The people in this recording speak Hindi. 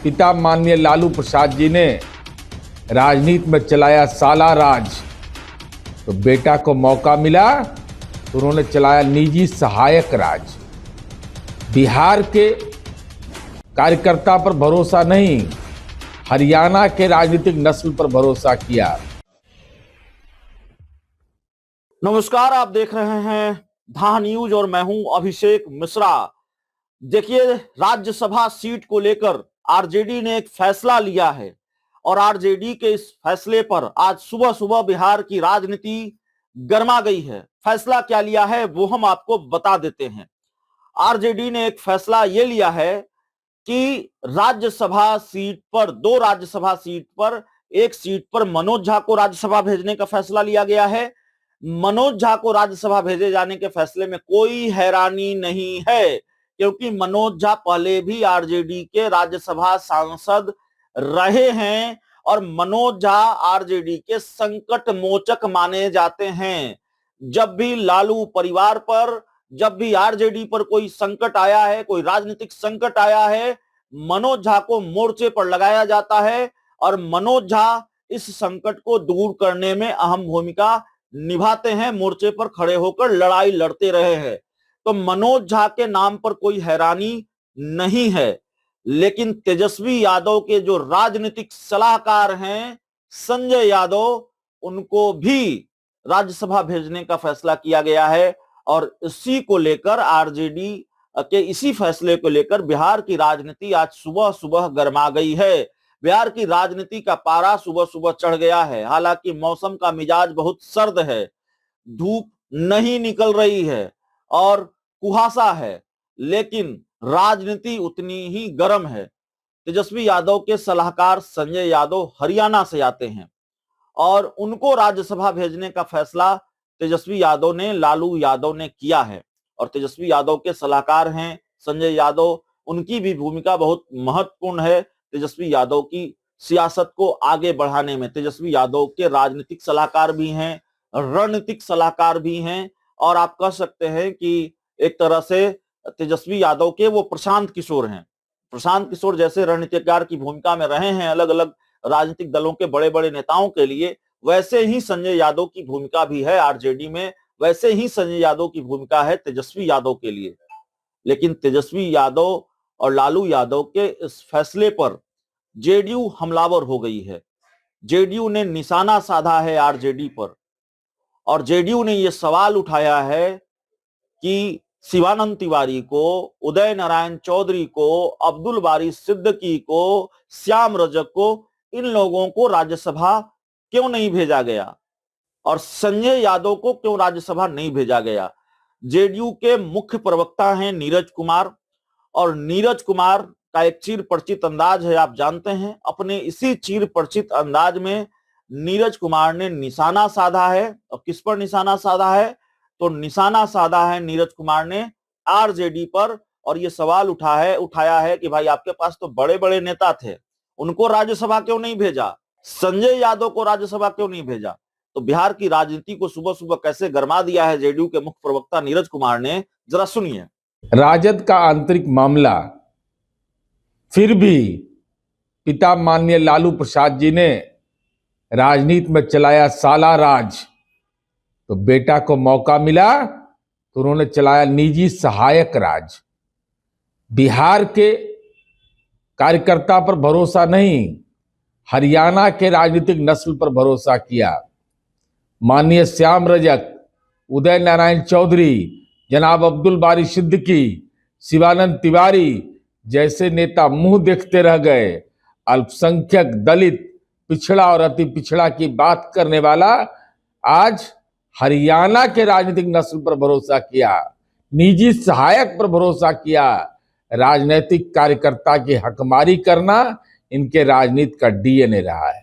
पिता माननीय लालू प्रसाद जी ने राजनीति में चलाया साला राज, तो बेटा को मौका मिला तो उन्होंने चलाया निजी सहायक राज। बिहार के कार्यकर्ता पर भरोसा नहीं, हरियाणा के राजनीतिक नस्ल पर भरोसा किया। नमस्कार, आप देख रहे हैं धा न्यूज और मैं हूं अभिषेक मिश्रा। देखिए, राज्यसभा सीट को लेकर आरजेडी ने एक फैसला लिया है और आरजेडी के इस फैसले पर आज सुबह सुबह बिहार की राजनीति गर्मा गई है। फैसला क्या लिया है वो हम आपको बता देते हैं। आरजेडी ने एक फैसला ये लिया है कि राज्यसभा सीट पर, दो राज्यसभा सीट पर, एक सीट पर मनोज झा को राज्यसभा भेजने का फैसला लिया गया है। मनोज झा को राज्यसभा भेजे जाने के फैसले में कोई हैरानी नहीं है, क्योंकि मनोज झा पहले भी आरजेडी के राज्यसभा सांसद रहे हैं और मनोज झा आरजेडी के संकट मोचक माने जाते हैं। जब भी लालू परिवार पर, जब भी आरजेडी पर कोई संकट आया है, कोई राजनीतिक संकट आया है, मनोज झा को मोर्चे पर लगाया जाता है और मनोज झा इस संकट को दूर करने में अहम भूमिका निभाते हैं। मोर्चे पर खड़े होकर लड़ाई लड़ते रहे हैं, तो मनोज झा के नाम पर कोई हैरानी नहीं है। लेकिन तेजस्वी यादव के जो राजनीतिक सलाहकार हैं संजय यादव, उनको भी राज्यसभा भेजने का फैसला किया गया है और इसी को लेकर आरजेडी के इसी फैसले को लेकर बिहार की राजनीति आज सुबह सुबह गर्मा गई है। बिहार की राजनीति का पारा सुबह सुबह चढ़ गया है। हालांकि मौसम का मिजाज बहुत सर्द है, धूप नहीं निकल रही है और कुहासा है, लेकिन राजनीति उतनी ही गर्म है। तेजस्वी यादव के सलाहकार संजय यादव हरियाणा से आते हैं और उनको राज्यसभा भेजने का फैसला तेजस्वी यादव ने, लालू यादव ने किया है। और तेजस्वी यादव के सलाहकार हैं संजय यादव, उनकी भी भूमिका बहुत महत्वपूर्ण है तेजस्वी यादव की सियासत को आगे बढ़ाने में। तेजस्वी यादव के राजनीतिक सलाहकार भी हैं, रणनीतिक सलाहकार भी हैं और आप कह सकते हैं कि एक तरह से तेजस्वी यादव के वो प्रशांत किशोर हैं। प्रशांत किशोर जैसे रणनीतिकार की भूमिका में रहे हैं अलग अलग राजनीतिक दलों के बड़े बड़े नेताओं के लिए, वैसे ही संजय यादव की भूमिका भी है आरजेडी में, वैसे ही संजय यादव की भूमिका है तेजस्वी यादव के लिए। लेकिन तेजस्वी यादव और लालू यादव के इस फैसले पर जेडीयू हमलावर हो गई है। जेडीयू ने निशाना साधा है आरजेडी पर और जेडीयू ने यह सवाल उठाया है कि शिवानंद तिवारी को, उदय नारायण चौधरी को, अब्दुल बारी सिद्दीकी को, श्याम रजक को, इन लोगों को राज्यसभा क्यों नहीं भेजा गया और संजय यादव को क्यों राज्यसभा नहीं भेजा गया। जेडीयू के मुख्य प्रवक्ता हैं नीरज कुमार और नीरज कुमार का एक चिर परिचित अंदाज है, आप जानते हैं। अपने इसी चिर परिचित अंदाज में नीरज कुमार ने निशाना साधा है और किस पर निशाना साधा है, तो निशाना साधा है नीरज कुमार ने आरजेडी पर और यह सवाल उठाया है कि भाई आपके पास तो बड़े बड़े नेता थे, उनको राज्यसभा क्यों नहीं भेजा, संजय यादव को राज्यसभा क्यों नहीं भेजा। तो बिहार की राजनीति को सुबह सुबह कैसे गरमा दिया है जेडीयू के मुख्य प्रवक्ता नीरज कुमार ने, जरा सुनिए। राजद का आंतरिक मामला, फिर भी पिता माननीय लालू प्रसाद जी ने राजनीति में चलाया साला राज, तो बेटा को मौका मिला तो उन्होंने चलाया निजी सहायक राज। बिहार के कार्यकर्ता पर भरोसा नहीं, हरियाणा के राजनीतिक नस्ल पर भरोसा किया। माननीय श्याम रजक, उदय नारायण चौधरी, जनाब अब्दुल बारी सिद्दीकी, शिवानंद तिवारी जैसे नेता मुंह देखते रह गए। अल्पसंख्यक, दलित, पिछड़ा और अति पिछड़ा की बात करने वाला आज हरियाणा के राजनीतिक नस्ल पर भरोसा किया, निजी सहायक पर भरोसा किया। राजनीतिक कार्यकर्ता की हकमारी करना इनके राजनीति का डीएनए रहा है।